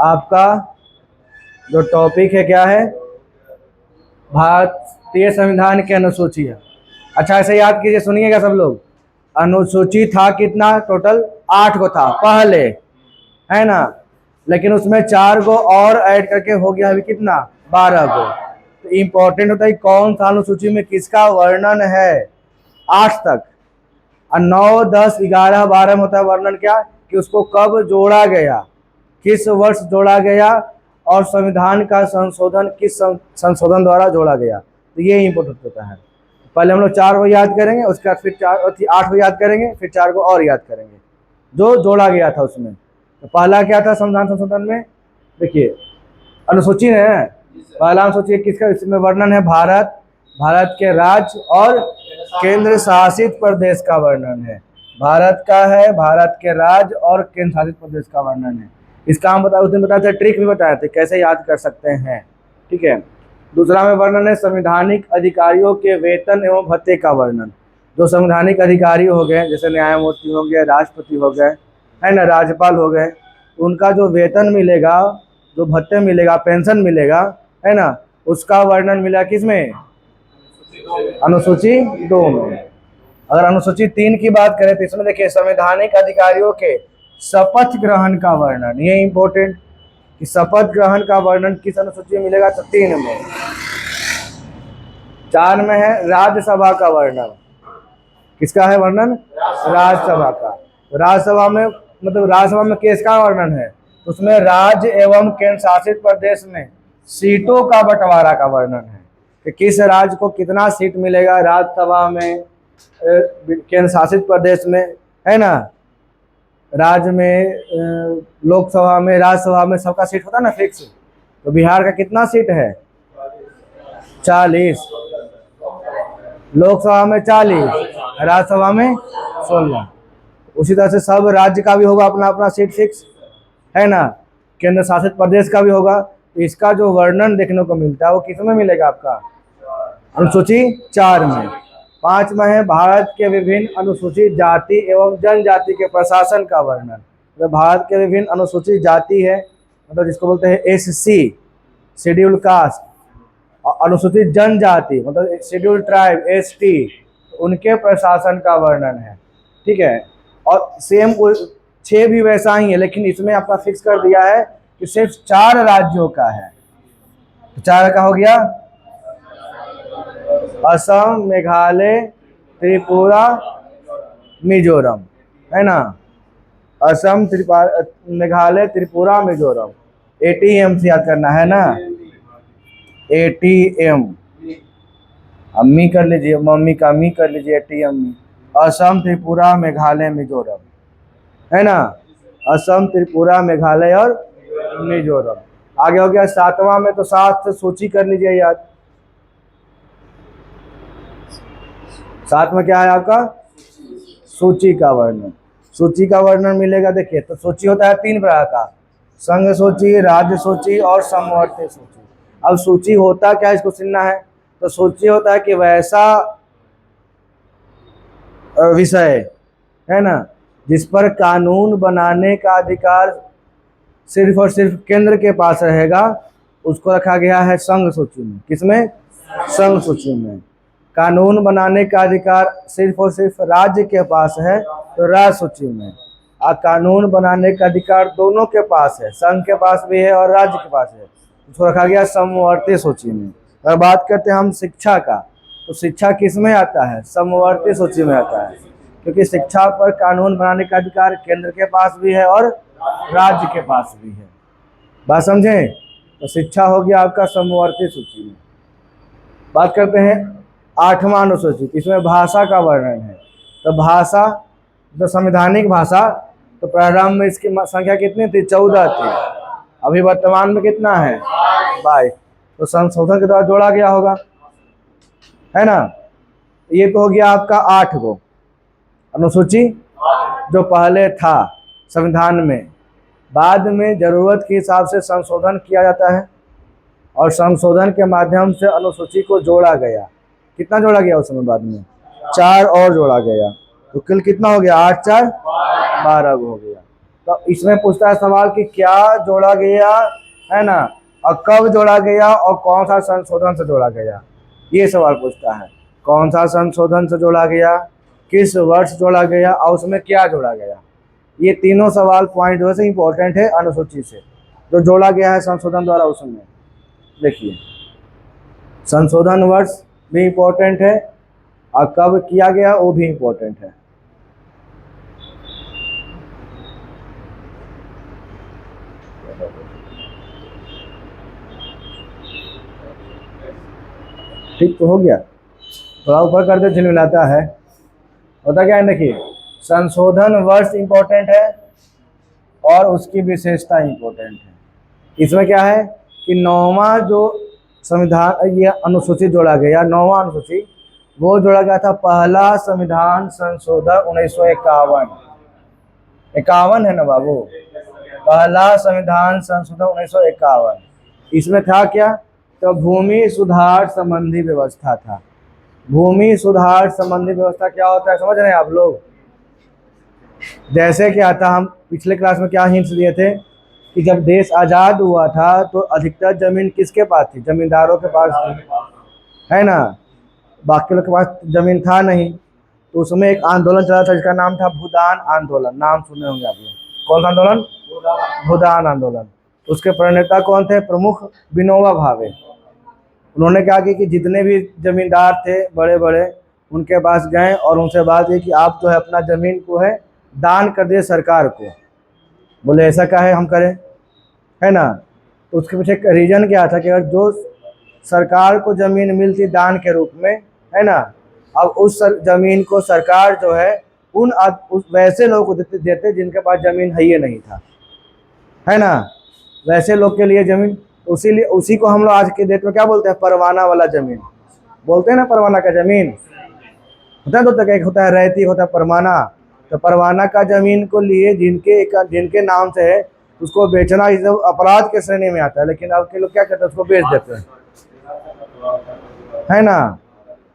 आपका जो टॉपिक है क्या है, भारतीय संविधान की अनुसूची है। अच्छा ऐसे याद कीजिए, सुनिएगा सब लोग। अनुसूची था कितना टोटल, 8 को था पहले, है ना, लेकिन उसमें 4 को और ऐड करके हो गया अभी कितना, 12 को। तो इम्पोर्टेंट होता है कौन सा अनुसूची में किसका वर्णन है 8 तक, और 9, 10, 11, 12 में होता है वर्णन क्या, कि उसको कब जोड़ा गया, किस वर्ष जोड़ा गया, और संविधान का संशोधन किस संशोधन द्वारा जोड़ा गया। तो ये इम्पोर्टेंट होता है। पहले हम लोग 4 को याद करेंगे, उसके बाद फिर 8 को याद करेंगे, फिर 4 को और याद करेंगे जो जोड़ा गया था उसमें। तो पहला क्या था संविधान संशोधन में, देखिए अनुसूची है, पहला अनुसूची किसका, इसमें वर्णन है भारत के राज्य और केंद्र शासित प्रदेश का वर्णन है। भारत का है, भारत के राज्य और केंद्र शासित प्रदेश का वर्णन है। इसका हम उस दिन बताए थे, ट्रिक भी बताए थे कैसे याद कर सकते हैं, ठीक है। दूसरा में वर्णन है संवैधानिक अधिकारियों के वेतन एवं भत्ते का वर्णन। जो संवैधानिक अधिकारी हो गए, जैसे न्यायमूर्ति हो गए, राष्ट्रपति हो गए, है ना, राज्यपाल हो गए, उनका जो वेतन मिलेगा, जो भत्ते मिलेगा, पेंशन मिलेगा, है ना, उसका वर्णन मिला किसमें, अनुसूची 2 में। अगर अनुसूची 3 की बात करें तो इसमें देखिए संवैधानिक अधिकारियों के शपथ ग्रहण का वर्णन, ये इंपॉर्टेंट कि शपथ ग्रहण का वर्णन किस अनुसूची में मिलेगा, तो 3 में। 4 में है राज्यसभा का वर्णन, किसका है वर्णन, राज्यसभा का। राज्यसभा में मतलब राज्यसभा में किसका वर्णन है, उसमें राज्य एवं केंद्र शासित प्रदेश में सीटों का बंटवारा का वर्णन है कि किस राज्य को कितना सीट मिलेगा राज्यसभा में, केंद्र शासित प्रदेश में, है ना, राज्य में, लोकसभा में, राज्यसभा में सबका सीट होता है ना फिक्स। तो बिहार का कितना सीट है, 40, लोकसभा में 40, राज्यसभा में 16। उसी तरह से सब राज्य का भी होगा अपना अपना सीट फिक्स, है ना, केंद्र शासित प्रदेश का भी होगा। तो इसका जो वर्णन देखने को मिलता है वो किस में मिलेगा, आपका अनुसूची 4 में। 5 में है भारत के विभिन्न अनुसूचित जाति एवं जनजाति के प्रशासन का वर्णन। तो भारत के विभिन्न अनुसूचित जाति है, मतलब जिसको बोलते हैं SC शेड्यूल कास्ट, अनुसूचित जनजाति मतलब शेड्यूल ट्राइब ST, उनके प्रशासन का वर्णन है, ठीक है। और सेम 6 भी वैसा ही है, लेकिन इसमें आपका फिक्स कर दिया है कि सिर्फ 4 राज्यों का है। तो 4 का हो गया असम, मेघालय, त्रिपुरा, मिजोरम, है ना, असम, मेघालय, त्रिपुरा, मिजोरम। ATM से याद करना है ना, ATM, अम्मी कर लीजिए, मम्मी का अम्मी कर लीजिए, ATM, असम, त्रिपुरा, मेघालय, मिजोरम, है ना, असम, त्रिपुरा, मेघालय और मिजोरम। आगे हो गया 7वां में, तो 7 से सूची कर लीजिए याद। 7 में क्या है आपका, सूची का वर्णन। सूची का वर्णन मिलेगा, देखिए तो सूची होता है 3 प्रकार का, संघ सूची, राज्य सूची और समवर्ती सूची। अब सूची होता क्या है, इसको सुनना है। तो सूची होता है कि वैसा विषय, है ना, जिस पर कानून बनाने का अधिकार सिर्फ और सिर्फ केंद्र के पास रहेगा, उसको रखा गया है संघ सूची में। किसमें, संघ सूची में। कानून बनाने का अधिकार सिर्फ और सिर्फ राज्य के पास है, तो राज्य सूची में। और कानून बनाने का अधिकार दोनों के पास है, संघ के पास भी है और राज्य के पास है, उसको रखा गया समवर्ती सूची में। अगर बात करते हैं हम शिक्षा का, तो शिक्षा किस में आता है, समवर्ती सूची में आता है, क्योंकि शिक्षा पर कानून बनाने का अधिकार केंद्र के पास भी है और राज्य के पास भी है। बात समझें, तो शिक्षा हो गया आपका समवर्ती सूची में। बात करते हैं 8वां अनुसूचित, इसमें भाषा का वर्णन है। तो भाषा, तो संवैधानिक भाषा, तो प्रारंभ में इसकी संख्या कितनी थी, 14 थी, अभी वर्तमान में कितना है, 22। तो संशोधन के द्वारा जोड़ा गया होगा, है ना। ये तो हो गया आपका 8 गो अनुसूची जो पहले था संविधान में। बाद में जरूरत के हिसाब से संशोधन किया जाता है, और संशोधन के माध्यम से अनुसूची को जोड़ा गया। कितना जोड़ा गया उस समय बाद में, 4 और जोड़ा गया। तो कुल कितना हो गया, 8 4 12 हो गया। तो इसमें पूछता है सवाल कि क्या जोड़ा गया, है ना, और कब जोड़ा गया और कौन सा संशोधन से जोड़ा गया, ये सवाल पूछता है। कौन सा संशोधन से जोड़ा गया, किस वर्ष जोड़ा गया और उसमें क्या जोड़ा गया। ये तीनों सवाल पॉइंट जो है इंपॉर्टेंट है अनुसूची से, जो जोड़ा गया है संशोधन द्वारा उसमें। देखिए संशोधन वर्ष भी इम्पोर्टेंट है और कब किया गया वो भी इम्पोर्टेंट है। ठीक तो हो गया, थोड़ा ऊपर कर दे, झिलमिलाता है। होता क्या है, देखिए संशोधन वर्ष इम्पोर्टेंट है और उसकी विशेषता इम्पोर्टेंट है। इसमें क्या है कि 9वां जो संविधान ये अनुसूची जोड़ा गया, 9वां अनुसूची वो जोड़ा गया था पहला संविधान संशोधन 1951। 51 है ना बाबू, पहला संविधान संशोधन 1951। इसमें था क्या, तो भूमि सुधार संबंधी व्यवस्था था। भूमि सुधार संबंधी व्यवस्था क्या होता है समझ रहे हैं आप लोग। जैसे क्या था, हम पिछले क्लास में क्या हिंट्स दिए थे कि जब देश आज़ाद हुआ था तो अधिकतर जमीन किसके पास थी, जमींदारों के पास थी, है ना, बाकी लोग के पास जमीन था नहीं। तो उसमें एक आंदोलन चला था जिसका नाम था भूदान आंदोलन, नाम सुने होंगे आप लोग। कौन सा आंदोलन, भूदान आंदोलन। उसके प्रणेता कौन थे, प्रमुख विनोबा भावे। उन्होंने क्या किया कि जितने भी जमींदार थे बड़े बड़े उनके पास गए और उनसे बात की कि आप जो है अपना ज़मीन को है दान कर दिए सरकार को। बोले ऐसा क्या है हम करें, है ना। तो उसके पीछे रीज़न क्या था कि अगर जो सरकार को ज़मीन मिलती दान के रूप में, है ना, अब उस ज़मीन को सरकार जो है उस वैसे लोगों को देते जिनके पास ज़मीन है ही नहीं था, है ना, वैसे लोग के लिए ज़मीन। उसीलिए उसी को हम लोग आज के डेट में क्या बोलते हैं, परवाना वाला ज़मीन बोलते हैं ना। परवाना का ज़मीन होता है, तो एक होता है रैयती, होता है परवाना। तो परवाना का ज़मीन को लिए जिनके नाम से है उसको बेचना इस अपराध के श्रेणी में आता है। लेकिन अब के लोग क्या करते हैं, उसको बेच देते हैं, है ना।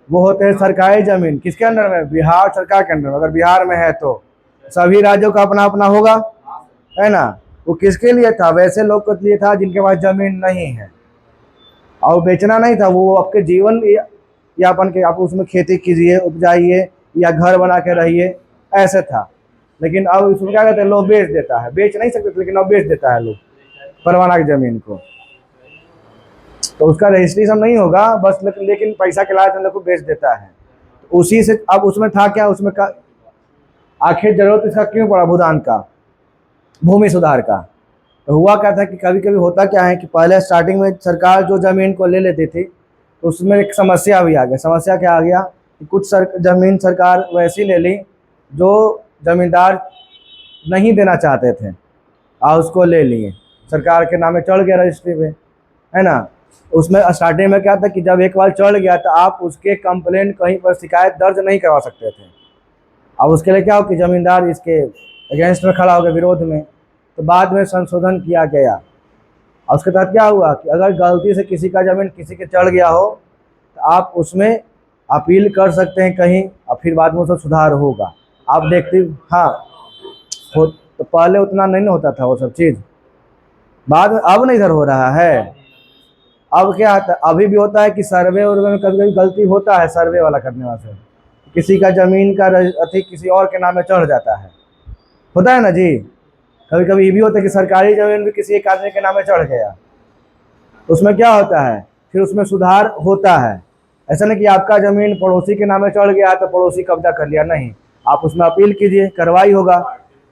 वो होते हैं सरकारी ज़मीन, किसके अंडर में, बिहार सरकार के अंडर में। अगर बिहार में है तो सभी राज्यों का अपना अपना होगा, है ना। वो किसके लिए था, वैसे लोग के लिए था जिनके पास ज़मीन नहीं है और बेचना नहीं था। वो आपके जीवन यापन के, आप उसमें खेती कीजिए, उपजाइए या घर बना के रहिए, ऐसे था। लेकिन अब इसमें क्या कहते हैं, लोग बेच देता है, बेच नहीं सकते लेकिन अब बेच देता है लोग परवाना की ज़मीन को। तो उसका रजिस्ट्रेशन नहीं होगा बस, लेकिन पैसा के लालच में लोग को बेच देता है। तो उसी से अब उसमें था क्या, उसमें का आखिर जरूरत इसका क्यों पड़ा, भूदान का, भूमि सुधार का। तो हुआ क्या था कि कभी कभी होता क्या है कि पहले स्टार्टिंग में सरकार जो ज़मीन को ले लेती थी तो उसमें एक समस्या भी आ गई। समस्या क्या आ गया कि कुछ ज़मीन सरकार वैसी ले ली जो ज़मींदार नहीं देना चाहते थे और उसको ले लिए, सरकार के नामे चढ़ गया रजिस्ट्री पे, है ना। उसमें स्टार्टिंग में क्या था कि जब एक बार चढ़ गया तो आप उसके कंप्लेंट कहीं पर शिकायत दर्ज नहीं करवा सकते थे। अब उसके लिए क्या हो कि ज़मींदार इसके अगेंस्ट में खड़ा हो गया, विरोध में। तो बाद में संशोधन किया गया और उसके तहत क्या हुआ कि अगर गलती से किसी का ज़मीन किसी के चढ़ गया हो तो आप उसमें अपील कर सकते हैं कहीं और फिर बाद में उसमें सुधार होगा। आप देखते, हाँ तो पहले उतना नहीं होता था वो सब चीज़, बाद में अब नहीं इधर हो रहा है। अब क्या आता है, अभी भी होता है कि सर्वे उर्वे में कभी कभी गलती होता है, सर्वे वाला करने वाले किसी का ज़मीन का अति किसी और के नाम में चढ़ जाता है, होता है ना जी। कभी कभी ये भी होता है कि सरकारी ज़मीन भी किसी एक आदमी के नाम में चढ़ गया, तो उसमें क्या होता है, फिर उसमें सुधार होता है। ऐसा नहीं कि आपका ज़मीन पड़ोसी के नाम में चढ़ गया तो पड़ोसी कब्जा कर लिया, नहीं, आप उसमें अपील कीजिए, कार्रवाई होगा,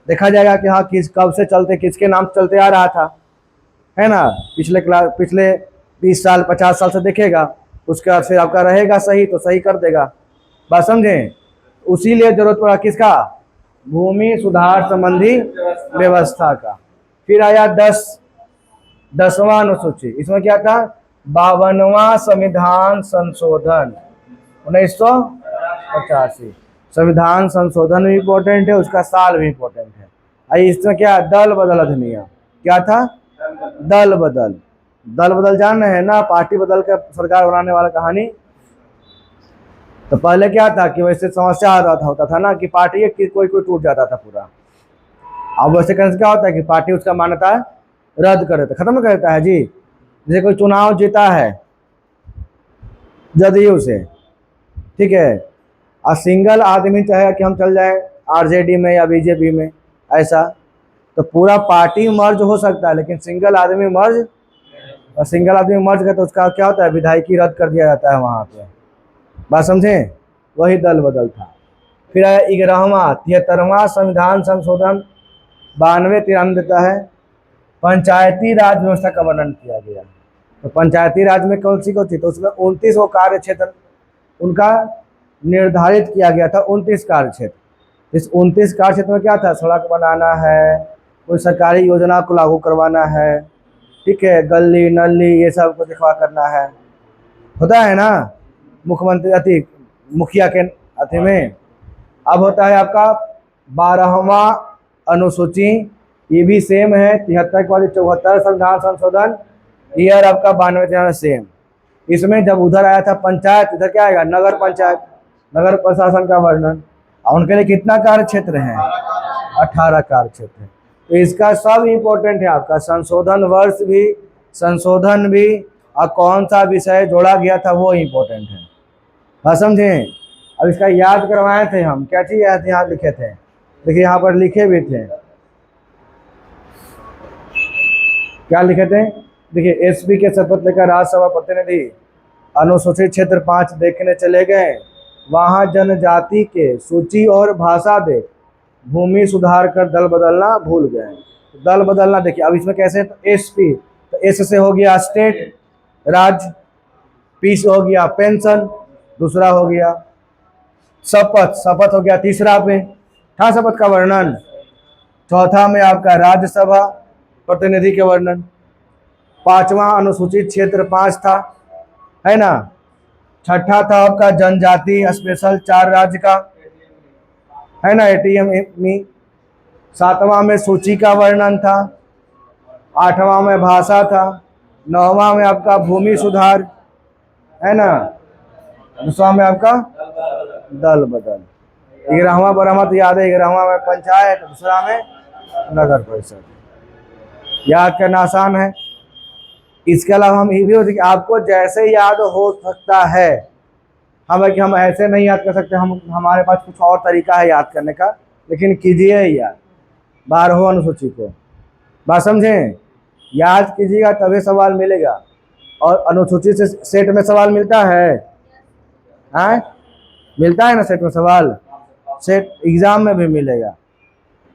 देखा जाएगा कि हाँ किस कब से चलते किसके नाम चलते आ रहा था, है ना। पिछले 20 साल 50 साल से देखेगा, उसके बाद फिर आपका रहेगा सही तो सही कर देगा, बात समझें। उसी लिए जरूरत पड़ा किसका, भूमि सुधार संबंधी व्यवस्था का। फिर आया 10वां अनुसूची, इसमें क्या था, 52वां संविधान संशोधन 1985। संविधान संशोधन भी इम्पोर्टेंट है, उसका साल भी इम्पोर्टेंट है। आई इसमें क्या, दल बदल अधिनियम, क्या था, दल बदल जान रहे हैं ना, पार्टी बदल कर सरकार बनाने वाला कहानी। तो पहले क्या था कि वैसे समस्या होता था ना कि पार्टी की कोई कोई टूट जाता था पूरा। अब वैसे करने से क्या होता है कि पार्टी उसका मान्यता रद्द कर देता है, खत्म कर देता है जी। जैसे कोई चुनाव जीता है जदयू से, ठीक है, और सिंगल आदमी चाहे कि हम चल जाए आरजेडी में या बीजेपी में, ऐसा तो पूरा पार्टी मर्ज हो सकता है, लेकिन सिंगल आदमी मर्ज, और सिंगल आदमी मर्ज करता तो उसका क्या होता है, विधायकी रद्द कर दिया जाता है वहाँ पे। बात समझे, वही दल बदल था। फिर आया 11वां 73वां संविधान संशोधन 92-93 देता है, पंचायती राज व्यवस्था का वर्णन किया गया। तो पंचायती राज में कौन सी थी, तो उसमें 29 वो कार्य क्षेत्र उनका निर्धारित किया गया था, 29 कार्य क्षेत्र। इस 29 कार्य क्षेत्र में क्या था, सड़क बनाना है, कोई सरकारी योजना को लागू करवाना है, ठीक है, गली नली ये सब को दिखवा करना है, होता है ना मुख्यमंत्री अति मुखिया के अति में। अब होता है आपका 12वां अनुसूची, ये भी सेम है 73 के बाद 74 संविधान संशोधन, ईयर आपका 92 सेम। इसमें जब उधर आया था पंचायत, इधर क्या आएगा, नगर पंचायत, नगर प्रशासन का वर्णन। और उनके लिए कितना कार्य क्षेत्र है, 18 कार्य क्षेत्र है। तो इसका सब इम्पोर्टेंट है आपका, संशोधन वर्ष भी, संशोधन भी, और कौन सा विषय जोड़ा गया था वो इम्पोर्टेंट है। हाँ समझे। अब इसका याद करवाए थे हम, क्या चीज याद यहाँ लिखे थे, देखिए यहाँ पर लिखे भी थे, क्या लिखे थे, देखिए एसपी के शपथ लेकर राज्यसभा प्रतिनिधि अनुसूचित क्षेत्र 5 देखने चले गए, वहां जनजाति के सूची और भाषा देख भूमि सुधार कर दल बदलना भूल गए। दल बदलना देखिए अब इसमें कैसे, तो एसपी, तो एस से हो गया स्टेट राज्य, पी से हो गया पेंशन, दूसरा हो गया शपथ, शपथ हो गया तीसरा पे, था शपथ का वर्णन, चौथा में आपका राज्यसभा प्रतिनिधि के वर्णन, 5वां अनुसूचित क्षेत्र 5 था, है ना, छठा था आपका जनजाति स्पेशल 4 राज्य का, है ना, एटीएम में, 7वां में सूची का वर्णन था, 8वां में भाषा था, 9वां में आपका भूमि सुधार, है ना, 10वां में आपका दल बदल, 11वां 12वां तो याद है, 11वां में पंचायत, दूसरा में नगर परिषद। याद करना आसान है। इसके अलावा हम ये भी होते कि आपको जैसे याद हो सकता है, हम ऐसे नहीं याद कर सकते, हम हमारे पास कुछ और तरीका है याद करने का, लेकिन कीजिए याद 12वां अनुसूची को। बात समझें, याद कीजिएगा तभी सवाल मिलेगा। और अनुसूची से सेट में सवाल मिलता है, हाँ मिलता है ना सेट में सवाल, सेट एग्जाम में भी मिलेगा,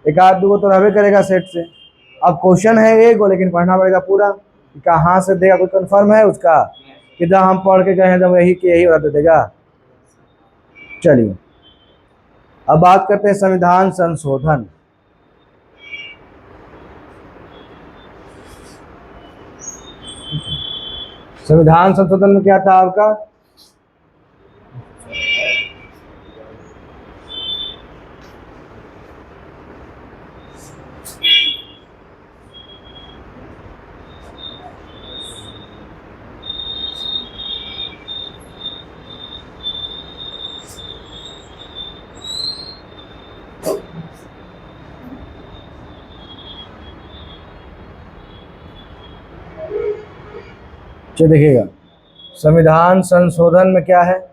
एक आध दो तो रहबे करेगा सेट से। अब क्वेश्चन है एक गो, लेकिन पढ़ना पड़ेगा पूरा, कहाँ से देगा, कोई कंफर्म है उसका कि जब हम पढ़ के गए हैं जब यही कि यही बता देगा। चलिए अब बात करते हैं संविधान संशोधन। संविधान संशोधन में क्या था आपका, देखिएगा संविधान संशोधन में क्या है,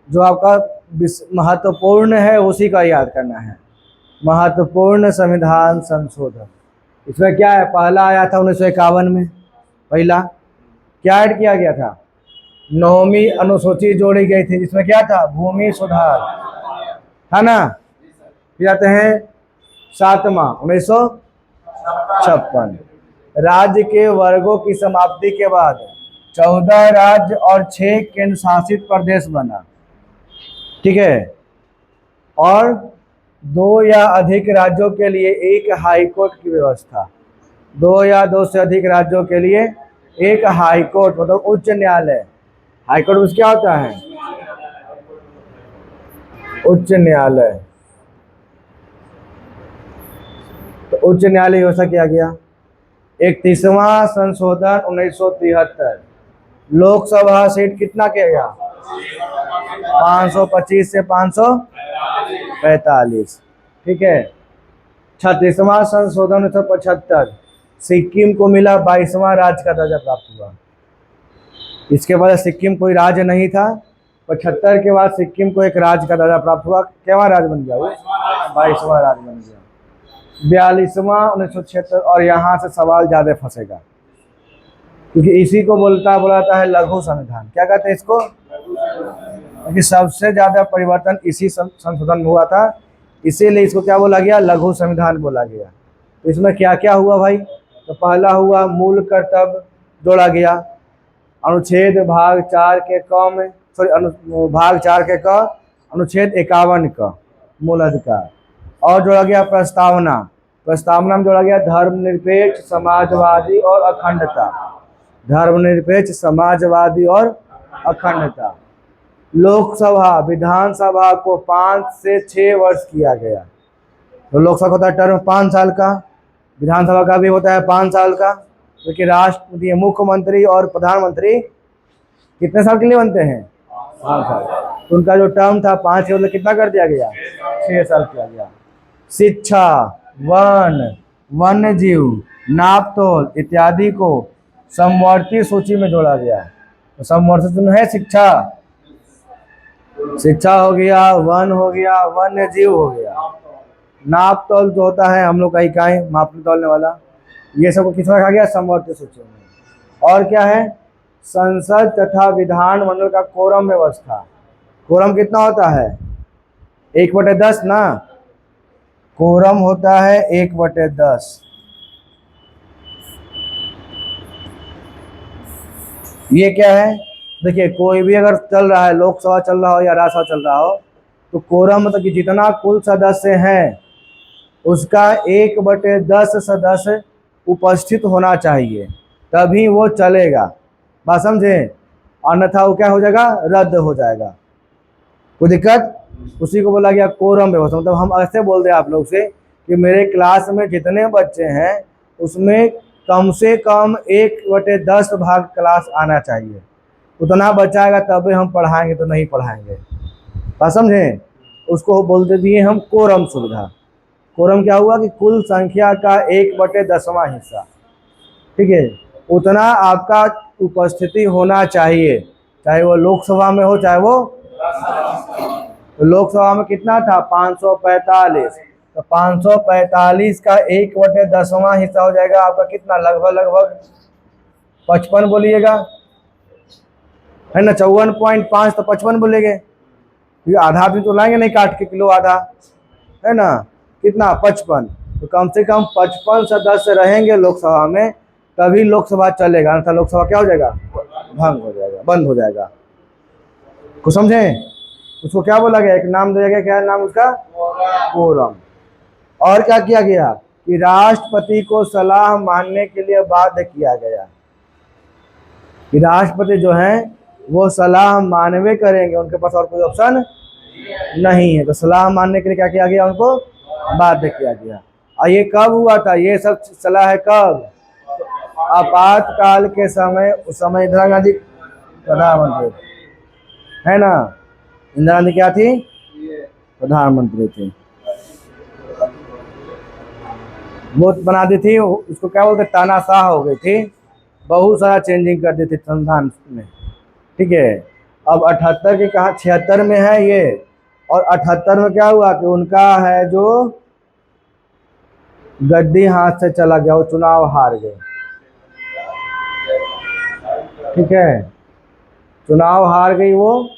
जो आपका महत्वपूर्ण है उसी का याद करना है। महत्वपूर्ण संविधान संशोधन, इसमें क्या है, पहला आया था 1951 में, पहला क्या ऐड किया गया था, 9वीं अनुसूची जोड़ी गई थी, जिसमें क्या था, भूमि सुधार था ना। फिर आते हैं 7वां 1956, राज्य के वर्गों की समाप्ति के बाद 14 राज्य और 6 केंद्र शासित प्रदेश बना, ठीक है, और 2 या अधिक राज्यों के लिए एक हाईकोर्ट की व्यवस्था, 2 या 2 से अधिक राज्यों के लिए एक हाईकोर्ट, मतलब उच्च न्यायालय। हाईकोर्ट में क्या होता है, उच्च न्यायालय। तो उच्च न्यायालय व्यवस्था किया गया। 31वां संशोधन 1973, लोकसभा सीट कितना किया गया, 525 से 545। ठीक है। 36वां संशोधन 1975, सिक्किम को मिला 22वां राज्य का दर्जा प्राप्त हुआ। इसके बाद सिक्किम कोई राज्य नहीं था, 75 के बाद सिक्किम को एक राज्य का दर्जा प्राप्त हुआ। केवां राज्य बन गया वो? 22वां राज्य बन गया। 42वां 1976, और यहाँ से सवाल ज्यादा फंसेगा क्योंकि इसी को बोलाता है लघु संविधान। क्या कहते हैं इसको? क्योंकि सबसे ज्यादा परिवर्तन इसी संशोधन में हुआ था, इसीलिए इसको क्या बोला गया? लघु संविधान बोला गया। तो इसमें क्या क्या हुआ भाई? तो पहला हुआ मूल कर्तव्य जोड़ा गया, अनुच्छेद भाग 4 के क में, भाग 4 के क, अनुच्छेद 51 का मूल अधिकार। और जोड़ा गया प्रस्तावना, प्रस्तावना में जोड़ा गया धर्मनिरपेक्ष, समाजवादी और अखंडता। धर्मनिरपेक्ष, समाजवादी और अखंडता। लोकसभा विधानसभा को 5 से 6 वर्ष किया गया। तो लोकसभा होता है टर्म 5 साल का, विधानसभा का भी होता है 5 साल का, क्योंकि राष्ट्रपति, मुख्यमंत्री और प्रधानमंत्री कितने साल के लिए बनते हैं? 5 साल। तो उनका जो टर्म था 5 के बदले कितना कर दिया गया? 6 साल किया गया। शिक्षा, वन, वन्य जीव, नापतोल इत्यादि को समवर्ती सूची में जोड़ा गया। तो समवर्ती सूची में है शिक्षा, शिक्षा हो गया, वन हो गया, वन्य जीव हो गया, नापतोल जो होता है हम लोग का इकाई मापने तोलने वाला, ये सब किस में रखा गया? समवर्ती सूची में। और क्या है? संसद तथा विधानमंडल का कोरम व्यवस्था। कोरम कितना होता है? 1/10 ना, कोरम होता है 1/10। ये क्या है? देखिए, कोई भी अगर चल रहा है, लोकसभा चल रहा हो या राज्यसभा चल रहा हो, तो कोरम मतलब कि जितना कुल सदस्य हैं उसका 1/10 सदस्य उपस्थित होना चाहिए, तभी वो चलेगा। बात समझे? अन्यथा वो क्या हो जाएगा? रद्द हो जाएगा। कोई दिक्कत? उसी को बोला गया कोरम व्यवस्था। मतलब हम ऐसे बोल दें आप लोग से कि मेरे क्लास में जितने बच्चे हैं उसमें कम से कम 1/10 भाग क्लास आना चाहिए, उतना बचाएगा तभी हम पढ़ाएंगे, तो नहीं पढ़ाएंगे। बात समझे? उसको बोलते दिए हम कोरम सुविधा। कोरम क्या हुआ कि कुल संख्या का 1/10वां हिस्सा, ठीक है, उतना आपका उपस्थिति होना चाहिए, चाहे वो लोकसभा में हो चाहे वो। तो लोकसभा में कितना था? 545। तो 545 का 1/10वां हिस्सा हो जाएगा आपका कितना? लगभग 55 बोलिएगा, है ना? 54.5 तो 55 बोलेंगे, क्योंकि आधा भी तो लाएंगे नहीं काट के, किलो आधा, है ना? कितना? 55। तो कम से कम 55 सदस्य रहेंगे लोकसभा में, तभी लोकसभा चलेगा, अन्यथा लोकसभा क्या हो जाएगा? भंग हो जाएगा, बंद हो जाएगा। कुछ समझे? उसको क्या बोला गया? एक नाम दिया गया, क्या है नाम उसका? कोरम। और क्या किया गया कि राष्ट्रपति को सलाह मानने के लिए बाध्य किया गया, कि राष्ट्रपति जो हैं वो सलाह मानवे करेंगे, उनके पास और कोई ऑप्शन नहीं है। तो सलाह मानने के लिए क्या किया गया? उनको बाध्य किया गया। और ये कब हुआ था? ये सब सलाह है कब? आपातकाल के समय। उस समय इंदिरा गांधी प्रधानमंत्री है ना? इंदिरा गांधी क्या थी? प्रधानमंत्री थी। वो बना दी थी, उसको क्या बोलते? तानाशाह हो गई थी, बहुत सारा चेंजिंग कर दी थी संविधान में, ठीक है। अब 78 के कहा 76 में है ये, और 78 में क्या हुआ कि उनका है जो गद्दी हाथ से चला गया, वो चुनाव हार गए, ठीक है, चुनाव हार गई वो।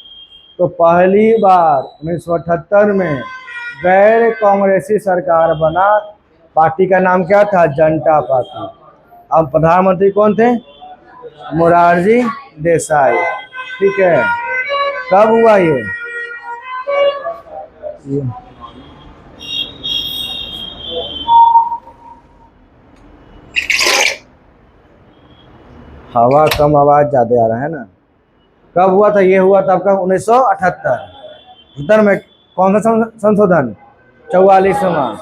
तो पहली बार 1978 में गैर कांग्रेसी सरकार बना, पार्टी का नाम क्या था? जनता पार्टी। अब प्रधानमंत्री कौन थे? मोरारजी देसाई, ठीक है। कब हुआ ये? हवा कम, आवाज ज्यादा आ रहा है ना। कब हुआ था? ये हुआ था आपका 1978 में। कौन सा संशोधन? 44वां,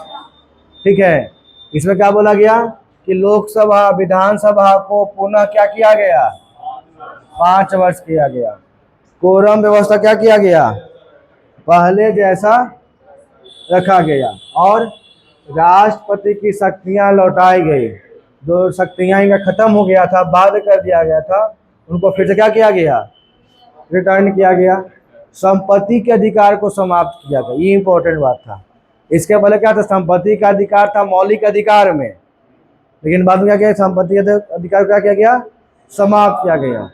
ठीक है। इसमें क्या बोला गया कि लोकसभा विधानसभा को पुनः क्या किया गया? 5 वर्ष किया गया। कोरम व्यवस्था क्या किया गया, पहले जैसा रखा गया, और राष्ट्रपति की शक्तियां लौटाई गई। जो शक्तियां इनका खत्म हो गया था, बाध्य कर दिया गया था, उनको फिर से क्या किया गया, रिटर्न किया गया। संपत्ति के अधिकार को समाप्त किया गया, ये इंपॉर्टेंट बात था। इसके पहले क्या था, संपत्ति का अधिकार था मौलिक अधिकार में, लेकिन बाद में क्या किया, संपत्ति के अधिकार को क्या किया गया, समाप्त किया गया।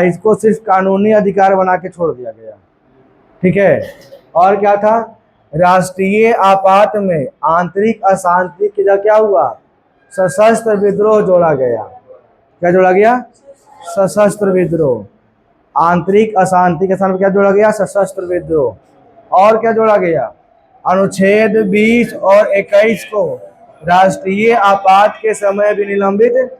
इसको सिर्फ कानूनी अधिकार बना के छोड़ दिया गया। ठीक है, और क्या था, राष्ट्रीय आपात में आंतरिक अशांति की जगह क्या हुआ, सशस्त्र विद्रोह जोड़ा गया। क्या जोड़ा गया, सशस्त्र विद्रोह। आंतरिक अशांति के साथ क्या जोड़ा गया, सशस्त्र विद्रोह। और क्या जोड़ा गया, अनुच्छेद 20 और 21 को राष्ट्रीय आपात के समय भी निलंबित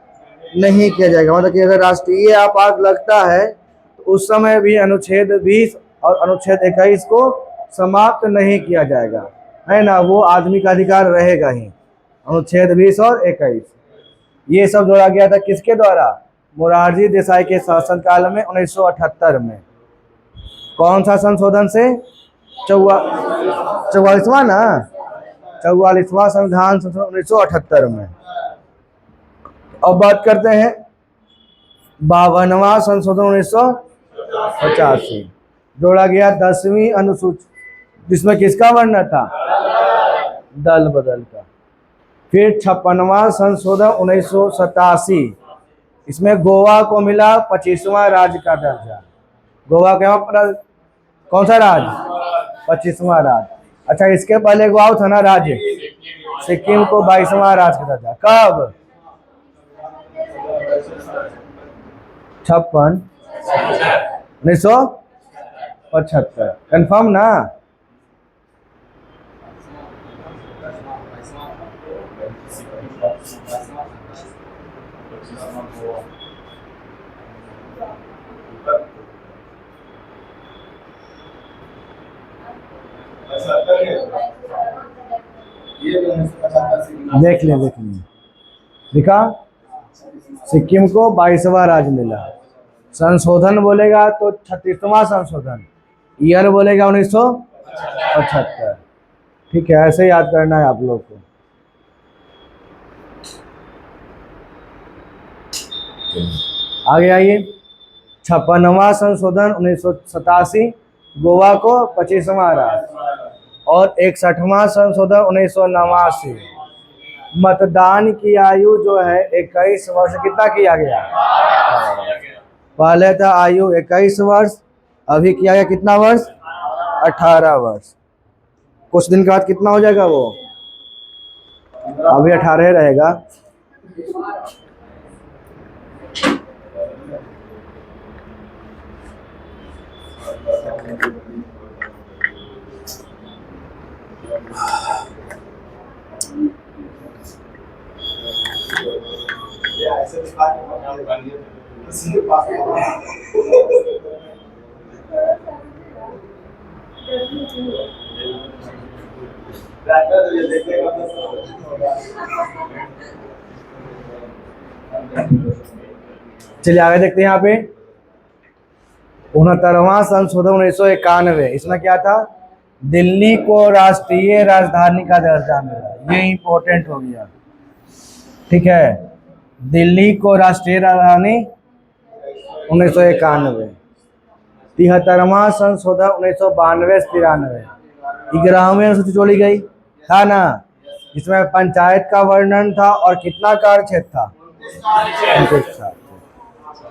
नहीं किया जाएगा। मतलब कि अगर राष्ट्रीय आपात लगता है तो उस समय भी अनुच्छेद 20 और अनुच्छेद 21 को समाप्त नहीं किया जाएगा, है ना, वो आदमी का अधिकार रहेगा ही। अनुच्छेद 20 और 21 ये सब जोड़ा गया था किसके द्वारा, मोरारजी देसाई के शासनकाल में 1978 में। कौन सा संशोधन से, 44वां ना, 44वां संविधान संशोधन 1978 में। अब बात करते हैं 52वां संशोधन 1985, जोड़ा गया 10वीं अनुसूची, जिसमें किसका वर्णन था, दल बदल का। फिर 56वां संशोधन 1987, इसमें गोवा को मिला 25वां राज्य का दर्जा। गोवा का कौन सा राज्य, 25वां राज्य। अच्छा, इसके पहले गोवा था ना राज्य, सिक्किम को 22वां राज्य का दर्जा। कब, 56 1975, कंफर्म ना। देख लें लिखा, सिक्किम को 22वां राज्य मिला। संशोधन बोलेगा तो 36वां संशोधन, ईयर बोलेगा 1975। ठीक है, ऐसे याद करना है आप लोग को। आगे आइए, 56वां संशोधन 1987, गोवा को 25वां राज्य। और 61वां संशोधन 1989, मतदान की आयु जो है 21 वर्ष कितना किया गया, पहले था आयु 21 वर्ष, अभी किया गया कितना वर्ष, 18 वर्ष। कुछ दिन के बाद कितना हो जाएगा वो, अभी 18 रहेगा। चलिए आगे देखते हैं यहाँ पे 69वां संशोधन 1991, इसमें क्या था, दिल्ली को राष्ट्रीय राजधानी का दर्जा मिला। ये इंपॉर्टेंट हो गया। ठीक है, दिल्ली को राष्ट्रीय राजधानी 1991। 73वां संशोधन 1992-93, 11वीं अनुसूची जोड़ी गई था ना, इसमें पंचायत का वर्णन था और कितना कार्यक्षेत्र था,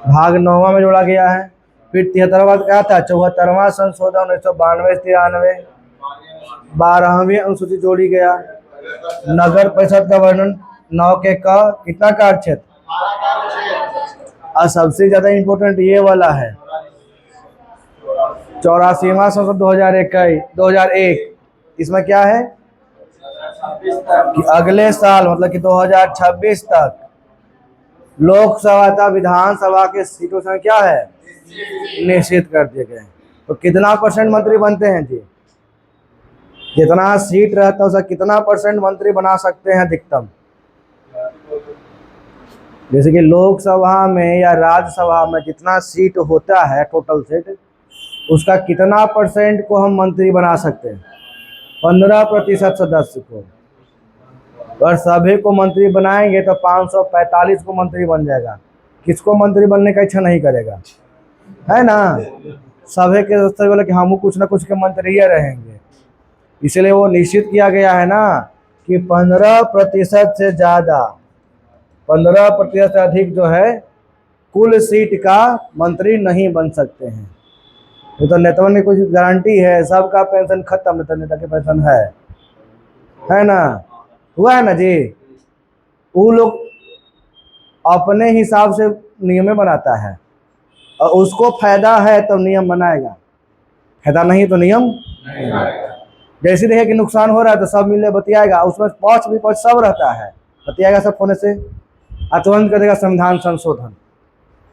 भाग 9वां में जोड़ा गया है। फिर 73वां क्या था, 74वां संशोधन 1992-93, 12वीं अनुसूची जोड़ी गया। नगर परिषद का वर्णन 9 के का कितना कार्यक्षेत्र, और सबसे ज्यादा इंपॉर्टेंट ये वाला है 84वां संशोधन 2001, इसमें क्या है कि अगले साल मतलब कि 2026 तक लोकसभा तथा विधानसभा के सीटों से क्या है, निश्चित कर दिए गए। तो कितना % मंत्री बनते हैं जी, जितना सीट रहता है उसका कितना % मंत्री बना सकते हैं अधिकतम। जैसे कि लोकसभा में या राज्यसभा में जितना सीट होता है टोटल सीट, उसका कितना परसेंट को हम मंत्री बना सकते हैं? 15% सदस्य को। अगर सभी को मंत्री बनाएंगे तो 545 को मंत्री बन जाएगा। किसको मंत्री बनने का इच्छा नहीं करेगा, है ना? सभी के दोस्तों बोले कि हम कुछ ना कुछ के मंत्री रहेंगे। इसलिए वो निश्चित किया गया है ना कि 15% से ज़्यादा, 15% से अधिक जो है कुल सीट का मंत्री नहीं बन सकते हैं। ये तो नेताओं ने कुछ गारंटी है, सबका पेंशन खत्म, नेता के पेंशन है ना? हुआ है ना जी? वो लोग अपने हिसाब से नियम बनाता है और उसको फायदा है तो नियम बनाएगा, फायदा नहीं तो नियम नहीं। जैसे देखे कि नुकसान हो रहा है तो सब मिलकर बतियाएगा, उसमें पक्ष विपक्ष सब रहता है, बतियाएगा सब होने से तुरंत कर देगा संविधान संशोधन,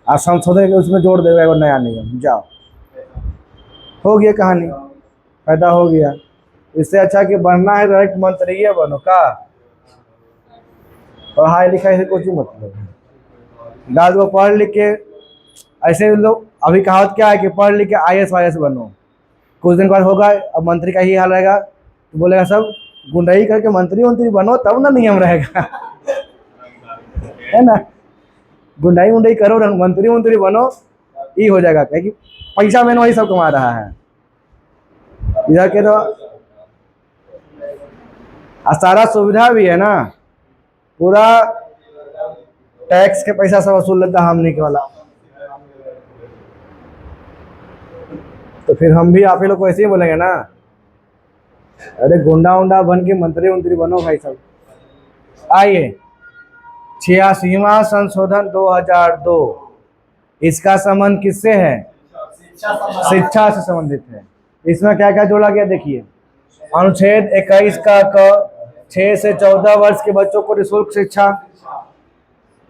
और संशोधन के उसमें जोड़ देगा वो नया नियम, जाओ हो गया कहानी, फायदा हो गया। इससे अच्छा कि बनना है डायरेक्ट मंत्री बनो का, पढ़ाई लिखाई से कुछ मतलब है। डाल को पढ़ लिख के ऐसे लोग, अभी कहावत क्या है कि पढ़ लिख के IAS वाईएएस बनो, कुछ दिन बाद होगा अब मंत्री का ही हाल रहेगा तो बोलेगा सब गुंडाई करके मंत्री बनो तब ना नियम रहेगा है ना? गुंडाई करो मंत्री बनो, ये हो जाएगा, क्या कि पैसा मैंने वही सब कमा रहा है इधर के। तो सारा सुविधा भी है ना, पूरा टैक्स के पैसा सब वसूल लेता हम नहीं के वाला। तो फिर हम भी आप ही लोग को ऐसे ही बोलेंगे ना, अरे गुंडा उंडा बन के मंत्री बनो भाई सब। आइए 86वां संशोधन 2002, इसका संबंध किससे है? शिक्षा से संबंधित है। इसमें क्या क्या जोड़ा गया देखिए, अनुच्छेद 21 का 6 से 14 वर्ष के बच्चों को निःशुल्क शिक्षा।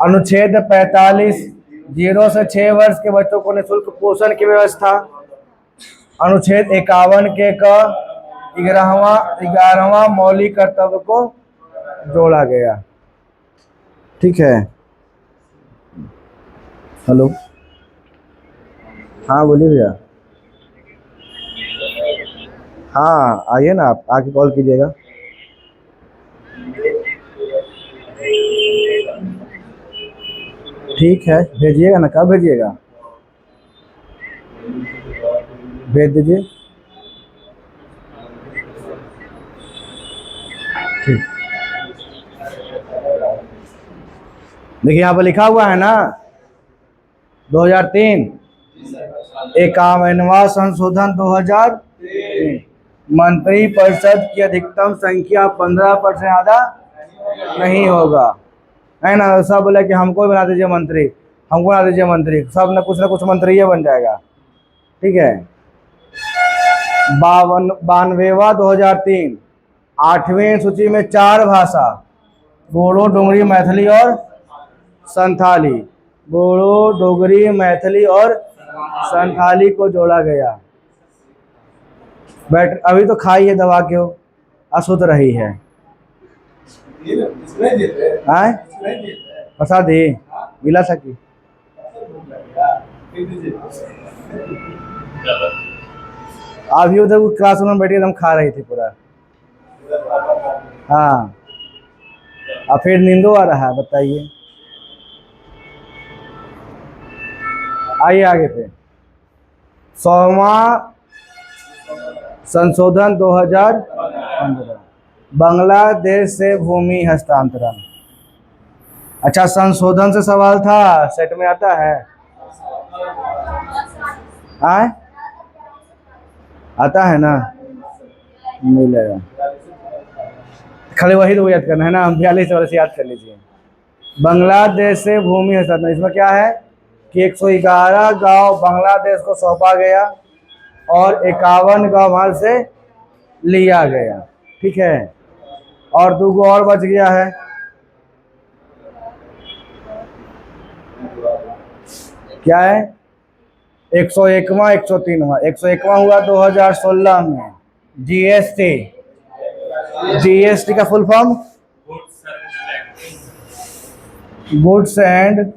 अनुच्छेद 45 0 से 6 वर्ष के बच्चों को निःशुल्क पोषण की व्यवस्था। अनुच्छेद 51 के 11वां मौलिक कर्तव्य को जोड़ा गया। ठीक है, हेलो, हाँ बोलिए भैया। हाँ आइए ना, आप आके कॉल कीजिएगा। ठीक है, भेजिएगा ना, कब भेजिएगा? भेज दीजिए। ठीक, देखिए यहाँ पर लिखा हुआ है ना 2003, 51वां संशोधन 2003, मंत्री परिषद की अधिकतम संख्या 15% से ज़्यादा नहीं होगा, है ना? सब बोले कि हमको बना दीजिए मंत्री, हमको बना दीजिए मंत्री, सब ने कुछ ना कुछ मंत्री ये बन जाएगा। ठीक है, 92वां 2003, 8वीं सूची में 4 भाषा, बोडो, डोगरी, मैथिली और संथाली, बोडो, डोगरी, मैथिली और संथाली को जोड़ा गया। बैठ अभी तो खाई है दवा क्यों, अशुद्ध रही है, प्रसाद ही मिला सकी। अभी उधर क्लासरूम में बैठी एकदम खा रही थी पूरा। हाँ, और फिर नींदो आ रहा है, बताइए। आइए आगे पे 100वां संशोधन 2015, बांग्लादेश से भूमि हस्तांतरण। अच्छा, संशोधन से सवाल था, सेट में आता है? आए आता है ना, मिलेगा, खाली वही तो याद करना है ना, 42 वाले से याद कर लीजिए। बांग्लादेश से भूमि हस्तांतरण, इसमें क्या है कि 111 गांव बांग्लादेश को सौंपा गया और 51 गांव वहां से लिया गया। ठीक है, और 2 गो और बच गया है, क्या है? 101वां 103वां। 101वां हुआ 2016 में जीएसटी का full form goods and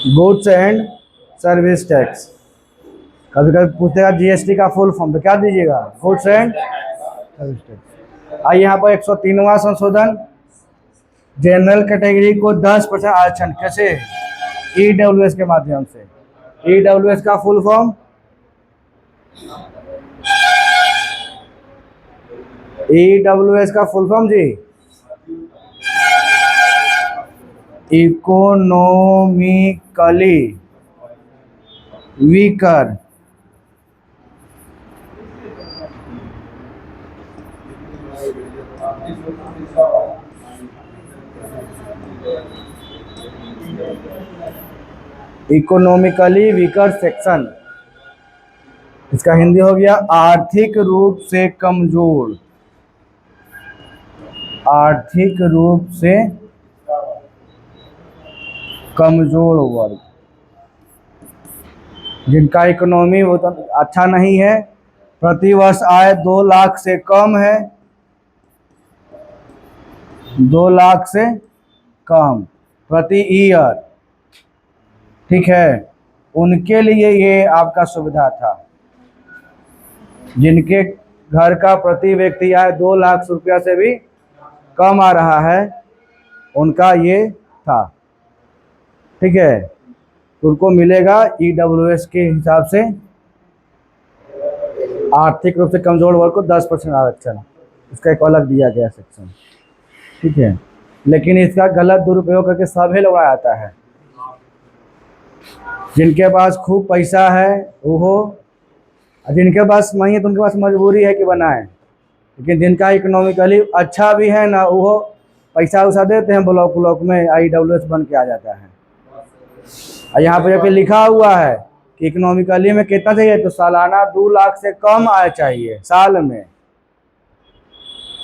goods and service tax. कभी कभी पूछेगा जीएसटी का फुल फॉर्म, तो क्या दीजिएगा? Goods and service tax. आइए यहाँ पर 103वां संशोधन, जनरल कैटेगरी को 10% आरक्षण। कैसे? ईडब्ल्यूएस के माध्यम से। ईडब्ल्यूएस का फुल फॉर्म, ईडब्ल्यूएस का फुल फॉर्म जी, economically weaker economically weaker section. इसका हिंदी हो गया आर्थिक रूप से कमजोर, आर्थिक रूप से कमजोर वर्ग, जिनका इकोनॉमी अच्छा नहीं है, प्रति वर्ष आय 2 लाख से कम है, 2 लाख से कम प्रति ईयर, ठीक है, उनके लिए ये आपका सुविधा था। जिनके घर का प्रति व्यक्ति आय 2 लाख रुपया से भी कम आ रहा है, उनका ये था, ठीक है। उनको मिलेगा ईडब्ल्यूएस के हिसाब से, आर्थिक रूप से कमजोर वर्ग को 10% आरक्षण, इसका एक अलग दिया गया सेक्शन, ठीक है। लेकिन इसका गलत दुरुपयोग करके सभी लोग आता है। जिनके पास खूब पैसा है वो हो, जिनके पास नहीं है तो उनके पास मजबूरी है कि बनाए। लेकिन जिनका इकोनॉमिकली अच्छा भी है ना, वो पैसा उसा देते हैं, ब्लॉक ब्लॉक में ईडब्ल्यूएस बन के आ जाता है। और यहाँ पे जाके लिखा हुआ है कि इकोनॉमिकली में कितना चाहिए, तो सालाना 2 लाख से कम आय चाहिए साल में।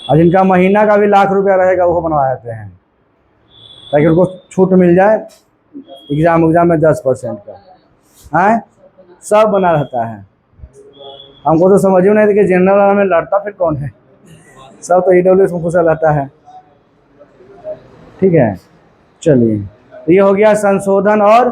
और जिनका महीना का भी लाख रुपया रहेगा वो बनवा देते हैं, ताकि उनको छूट मिल जाए एग्जाम में 10% का है, सब बना रहता है। हमको तो समझ ही नहीं थी कि जनरल वाला में लड़ता फिर कौन है, सब तो ईडब्ल्यूएस में घुसा रहता है, ठीक है। चलिए, तो ये हो गया संशोधन और